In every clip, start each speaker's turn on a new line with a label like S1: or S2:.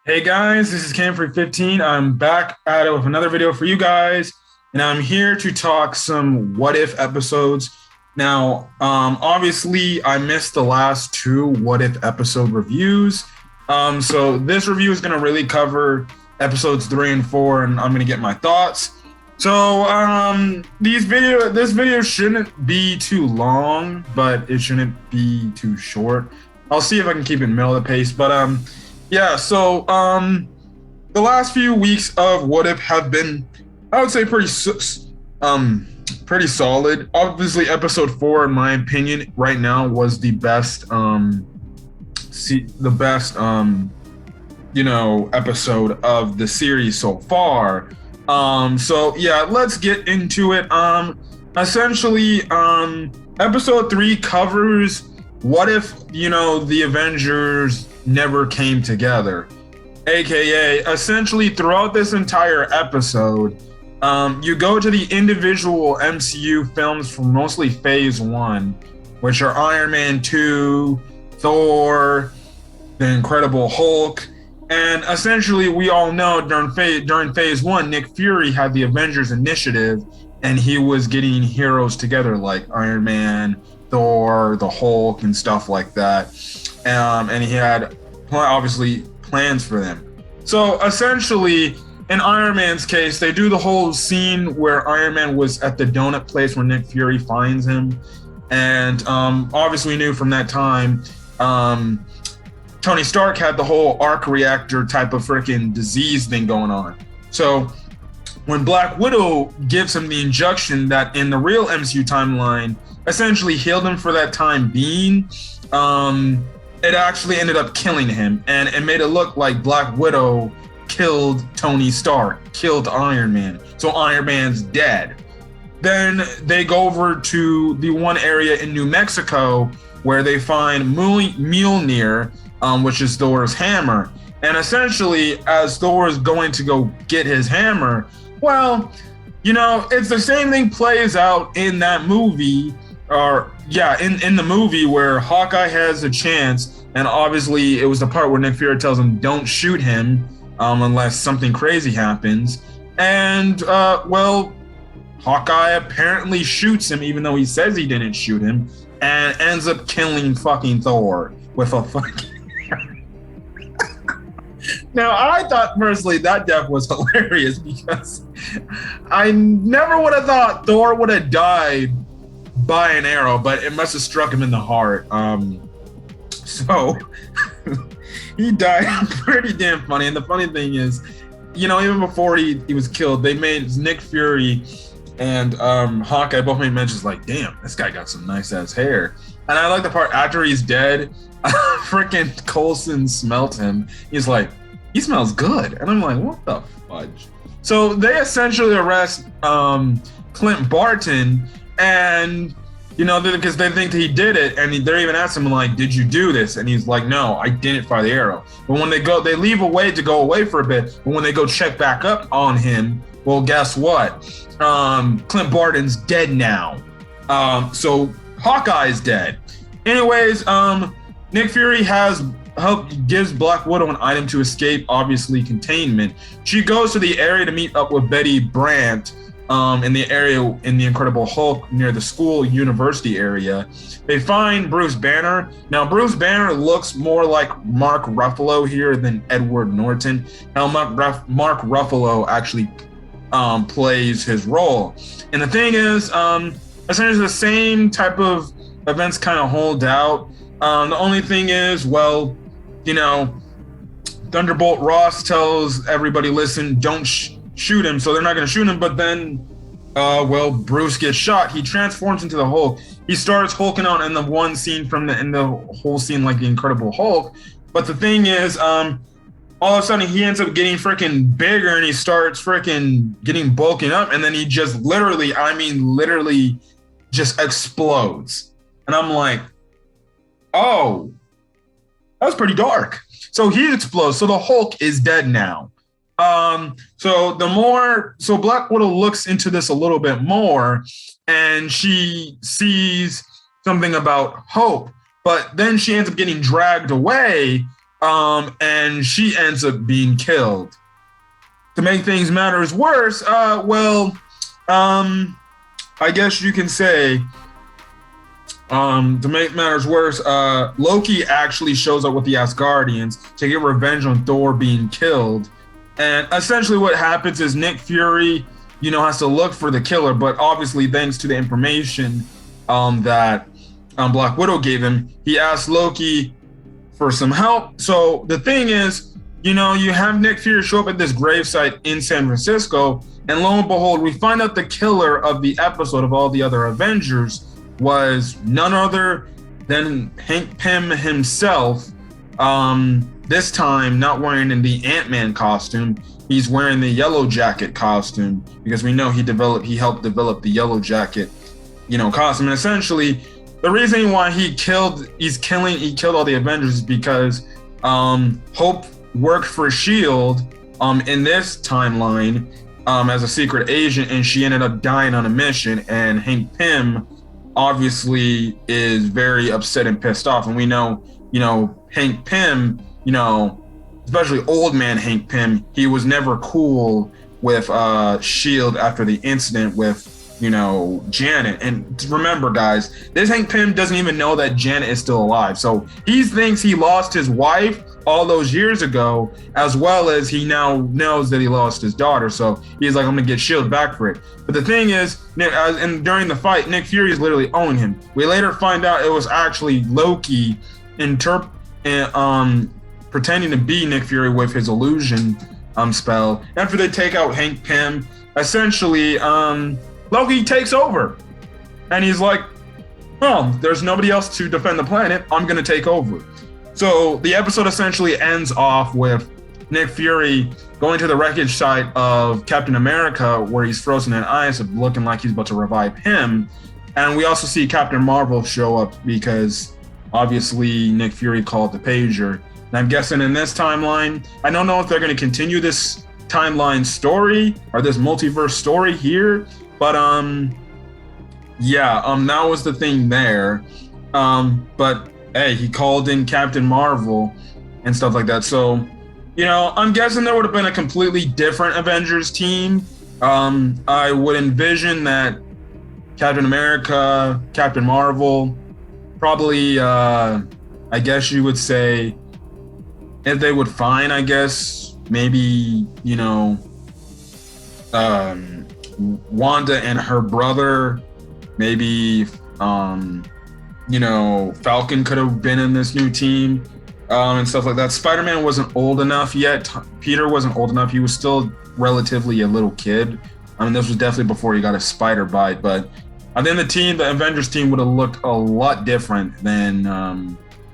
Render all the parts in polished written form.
S1: Hey guys, this is Camfrey15. I'm back at it with another video for you guys, and I'm here to talk some what if episodes. Now, obviously, I missed the last two what if episode reviews. So this review is going to really cover episodes 3 and 4, and I'm going to get my thoughts. So, this video shouldn't be too long, but it shouldn't be too short. I'll see if I can keep it in the middle of the pace, but yeah, so the last few weeks of What If have been, I would say, pretty solid. Obviously, episode 4, in my opinion, right now was the best episode of the series so far. So yeah, let's get into it. Essentially, episode 3 covers what if, the Avengers never came together, aka essentially throughout this entire episode, you go to the individual MCU films from mostly phase 1, which are Iron Man 2, Thor, the Incredible Hulk, and essentially we all know during phase 1, Nick Fury had the Avengers Initiative, and he was getting heroes together like Iron Man, Thor, the Hulk, and stuff like that. And he had obviously plans for them. So essentially, in Iron Man's case, they do the whole scene where Iron Man was at the donut place where Nick Fury finds him. And obviously we knew from that time, Tony Stark had the whole arc reactor type of freaking disease thing going on. So when Black Widow gives him the injection that in the real MCU timeline essentially healed him for that time being, it actually ended up killing him, and it made it look like Black Widow killed Tony Stark, killed Iron Man. So Iron Man's dead. Then they go over to the one area in New Mexico where they find Mjolnir, which is Thor's hammer. And essentially, as Thor is going to go get his hammer, well, it's the same thing plays out in that movie, in the movie where Hawkeye has a chance, and obviously it was the part where Nick Fury tells him don't shoot him unless something crazy happens, and Hawkeye apparently shoots him even though he says he didn't shoot him, and ends up killing fucking Thor with a fucking Now, I thought personally that death was hilarious because I never would have thought Thor would have died by an arrow, but it must have struck him in the heart. So he died pretty damn funny. And the funny thing is, even before he was killed, they made Nick Fury and Hawkeye both made mentions like, damn, this guy got some nice ass hair. And I like the part after he's dead, freaking Coulson smelt him. He's like, he smells good. And I'm like, what the fudge? So they essentially arrest Clint Barton, and because they think that he did it, and they're even asking him like, did you do this? And he's like, no, I didn't fire the arrow. But when they leave away to go away for a bit, but when they go check back up on him, well, guess what? Clint Barton's dead now. So Hawkeye's dead. Anyways, Nick Fury gives Black Widow an item to escape, obviously containment. She goes to the area to meet up with Betty Brant, in the area in the Incredible Hulk near the school university area. They find Bruce Banner. Now, Bruce Banner looks more like Mark Ruffalo here than Edward Norton. Now, Mark Ruffalo actually plays his role. And the thing is, essentially the same type of events kind of hold out. The only thing is, Thunderbolt Ross tells everybody, listen, don't shoot him. So they're not going to shoot him. But then, Bruce gets shot. He transforms into the Hulk. He starts hulking out in the one scene in the whole scene like the Incredible Hulk. But the thing is, all of a sudden he ends up getting freaking bigger, and he starts freaking getting bulking up. And then he just literally just explodes. And I'm like, oh, that was pretty dark. So he explodes. So the Hulk is dead now. So Black Widow looks into this a little bit more, and she sees something about hope, but then she ends up getting dragged away and she ends up being killed. To make things matters worse, I guess you can say, to make matters worse, Loki actually shows up with the Asgardians to get revenge on Thor being killed. And essentially what happens is Nick Fury, has to look for the killer, but obviously thanks to the information that Black Widow gave him, he asked Loki for some help. So the thing is, you have Nick Fury show up at this gravesite in San Francisco, and lo and behold, we find out the killer of the episode of all the other Avengers was none other than Hank Pym himself. This time not wearing in the Ant-Man costume, he's wearing the Yellow Jacket costume, because we know he helped develop the Yellow Jacket, costume. And essentially, the reason why he killed all the Avengers is because Hope worked for S.H.I.E.L.D. In this timeline as a secret agent, and she ended up dying on a mission, and Hank Pym obviously is very upset and pissed off. And we know, Hank Pym, especially old man Hank Pym, he was never cool with S.H.I.E.L.D. after the incident with Janet. And remember, guys, this Hank Pym doesn't even know that Janet is still alive. So he thinks he lost his wife all those years ago, as well as he now knows that he lost his daughter. So he's like, I'm gonna get S.H.I.E.L.D. back for it. But the thing is, and during the fight, Nick Fury is literally owning him. We later find out it was actually Loki pretending to be Nick Fury with his illusion spell. After they take out Hank Pym, essentially, Loki takes over, and he's like, well, there's nobody else to defend the planet, I'm gonna take over. So the episode essentially ends off with Nick Fury going to the wreckage site of Captain America, where he's frozen in ice, looking like he's about to revive him. And we also see Captain Marvel show up, because obviously Nick Fury called the pager. And I'm guessing in this timeline, I don't know if they're going to continue this timeline story or this multiverse story here, but that was the thing there. But hey, he called in Captain Marvel and stuff like that. So, I'm guessing there would have been a completely different Avengers team. I would envision that Captain America, Captain Marvel, probably, I guess you would say, if they would find, I guess, maybe, Wanda and her brother, maybe, Falcon could have been in this new team, and stuff like that. Spider-Man wasn't old enough yet. Peter wasn't old enough. He was still relatively a little kid. I mean, this was definitely before he got a spider bite, but I think the Avengers team would have looked a lot different than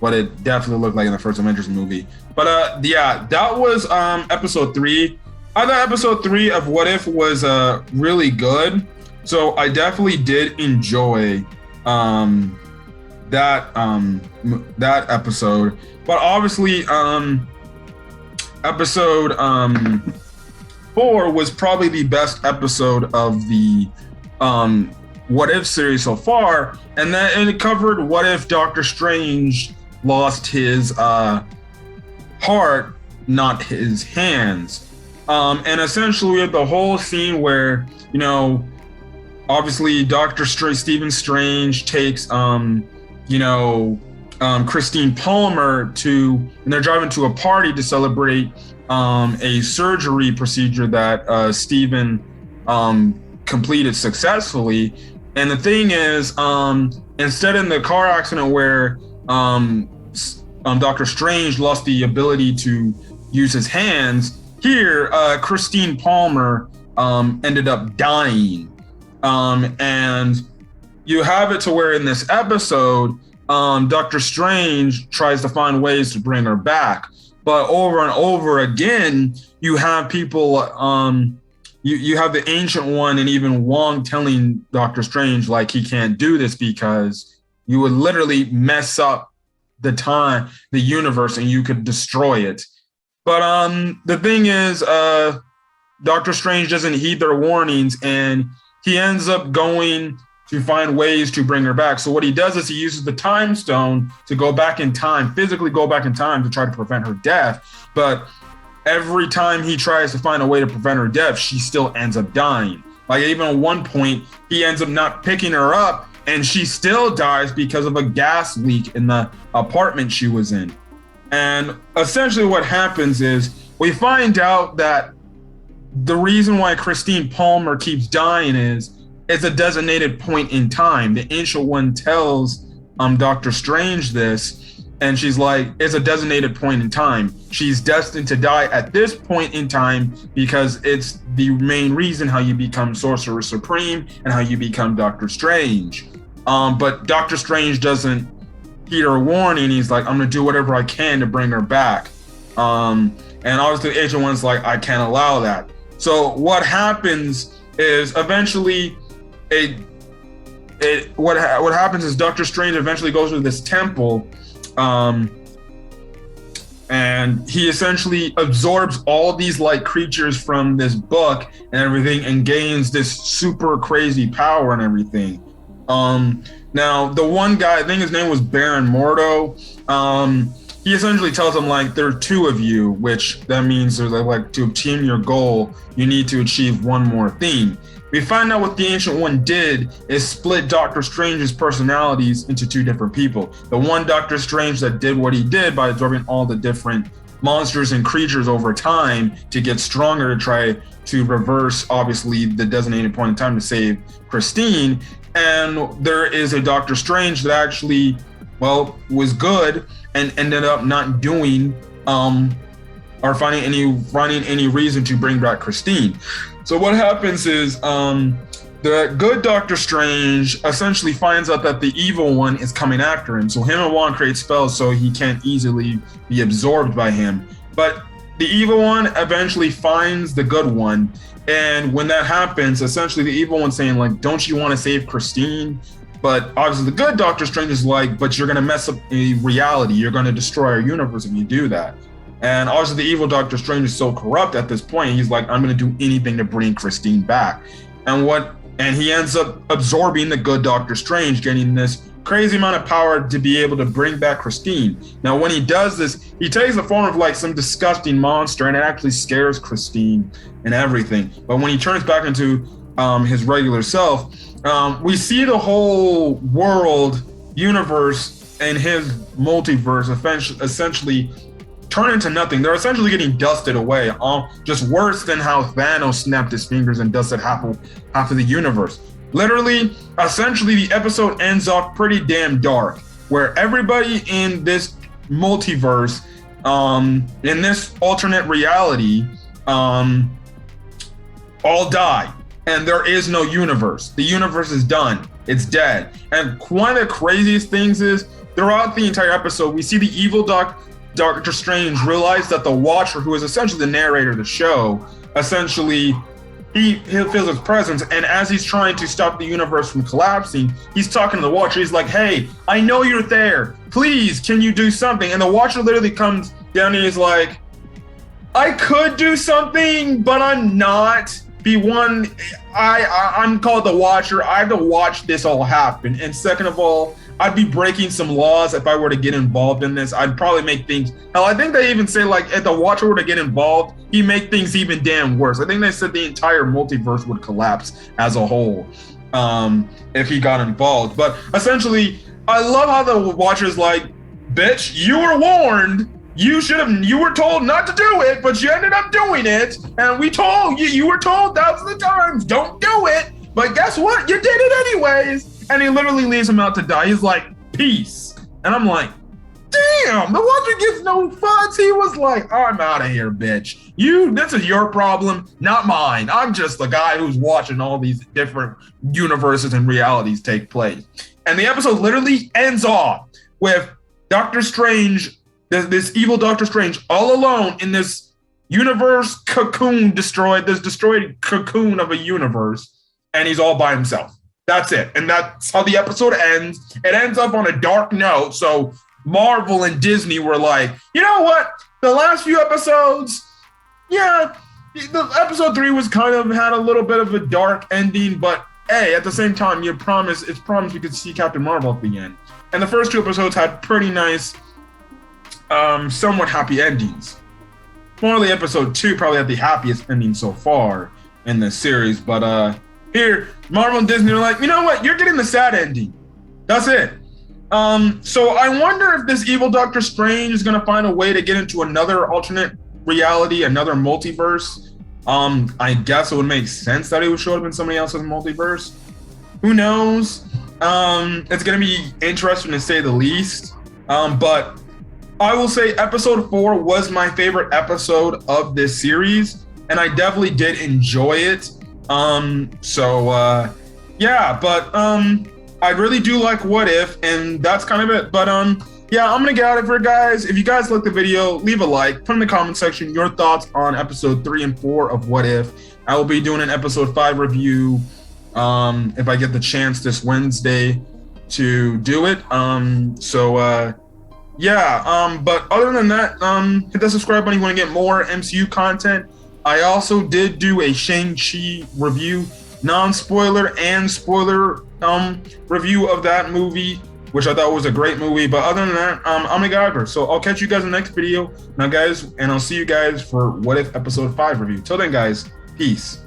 S1: what it definitely looked like in the first Avengers movie. But that was episode 3. I thought episode 3 of What If was really good. So I definitely did enjoy that episode. But obviously, episode 4 was probably the best episode of the What If series so far, and it covered what if Doctor Strange lost his heart, not his hands. And essentially we had the whole scene where, obviously Stephen Strange takes Christine Palmer and they're driving to a party to celebrate a surgery procedure that Stephen completed successfully. And the thing is, instead in the car accident where Doctor Strange lost the ability to use his hands, here Christine Palmer ended up dying. And you have it to where in this episode, Doctor Strange tries to find ways to bring her back. But over and over again, you have people, you have the Ancient One and even Wong telling Doctor Strange, like, he can't do this because you would literally mess up the universe, and you could destroy it. But the thing is, Doctor Strange doesn't heed their warnings, and he ends up going to find ways to bring her back. So what he does is he uses the time stone to go back in time, physically go back in time to try to prevent her death. But every time he tries to find a way to prevent her death, she still ends up dying. Like even at one point, he ends up not picking her up and she still dies because of a gas leak in the apartment she was in. And essentially what happens is we find out that the reason why Christine Palmer keeps dying is it's a designated point in time. The Ancient One tells Doctor Strange this, and she's like, it's a designated point in time. She's destined to die at this point in time because it's the main reason how you become Sorcerer Supreme and how you become Doctor Strange. But Doctor Strange doesn't heed her warning. He's like, I'm gonna do whatever I can to bring her back. And obviously the Ancient One's like, I can't allow that. So what happens is eventually what happens is Doctor Strange eventually goes to this temple, and he essentially absorbs all these like creatures from this book and everything and gains this super crazy power and everything. Now the one guy, I think his name was Baron Mordo, he essentially tells him like there are two of you, which that means there's like to achieve your goal, you need to achieve one more thing. We find out what the Ancient One did is split Doctor Strange's personalities into two different people. The one Doctor Strange that did what he did by absorbing all the different monsters and creatures over time to get stronger to try to reverse, obviously, the designated point in time to save Christine. And there is a Doctor Strange that actually, well, was good and ended up not doing or finding any reason to bring back Christine. So what happens is the good Doctor Strange essentially finds out that the evil one is coming after him. So him and Wong create spells so he can't easily be absorbed by him. But the evil one eventually finds the good one. And when that happens, essentially the evil one's saying like, don't you want to save Christine? But obviously the good Doctor Strange is like, but you're going to mess up a reality. You're going to destroy our universe if you do that. And obviously the evil Doctor Strange is so corrupt at this point, he's like, I'm going to do anything to bring Christine back. And he ends up absorbing the good Doctor Strange, getting this crazy amount of power to be able to bring back Christine. Now, when he does this, he takes the form of like some disgusting monster and it actually scares Christine and everything. But when he turns back into his regular self, we see the whole world, universe, and his multiverse essentially turn into nothing. They're essentially getting dusted away, just worse than how Thanos snapped his fingers and dusted half of the universe. Literally, essentially, the episode ends off pretty damn dark, where everybody in this multiverse, in this alternate reality, all die, and there is no universe. The universe is done. It's dead. And one of the craziest things is, throughout the entire episode, we see the evil Doctor Strange realize that the Watcher, who is essentially the narrator of the show, essentially he feels his presence, and as he's trying to stop the universe from collapsing, he's talking to the Watcher. He's like, hey, I know you're there. Please, can you do something? And the Watcher literally comes down and he's like, I could do something, but I'm not. I'm called the Watcher. I have to watch this all happen. And second of all, I'd be breaking some laws if I were to get involved in this. I'd probably make things, hell, I think they even say like if the Watcher were to get involved, he'd make things even damn worse. I think they said the entire multiverse would collapse as a whole if he got involved. But essentially, I love how the Watcher's like, bitch, you were warned. You were told not to do it, but you ended up doing it. And we told you were told thousands of times, don't do it. But guess what? You did it anyways. And he literally leaves him out to die. He's like, peace. And I'm like, damn, the Watcher gets no fucks. He was like, I'm out of here, bitch. This is your problem, not mine. I'm just the guy who's watching all these different universes and realities take place. And the episode literally ends off with Doctor Strange, this evil Doctor Strange, all alone in this universe this destroyed cocoon of a universe. And he's all by himself. That's it. And that's how the episode ends. It ends up on a dark note. So Marvel and Disney were like, you know what? The last few episodes, yeah, the episode 3 was kind of had a little bit of a dark ending, but hey, at the same time, it's promised we could see Captain Marvel at the end. And the first 2 episodes had pretty nice, somewhat happy endings. Finally, episode 2 probably had the happiest ending so far in this series. But here, Marvel and Disney are like, you know what? You're getting the sad ending. That's it. So I wonder if this evil Doctor Strange is gonna find a way to get into another alternate reality, another multiverse. I guess it would make sense that he would show up in somebody else's multiverse. Who knows? It's gonna be interesting to say the least. But I will say episode 4 was my favorite episode of this series, and I definitely did enjoy it. Yeah, but I really do like What If, and that's kind of it. But yeah, I'm gonna get out of here, guys. If you guys liked the video, leave a like, put in the comment section your thoughts on episode 3 and 4 of What If. I will be doing an episode 5 review if I get the chance this Wednesday to do it. Yeah, but other than that, hit that subscribe button if you want to get more MCU content. I also did do a Shang-Chi review, non-spoiler and spoiler review of that movie, which I thought was a great movie. But other than that, I'm MacGyver. So I'll catch you guys in the next video now, guys, and I'll see you guys for What If episode 5 review. Till then, guys, peace.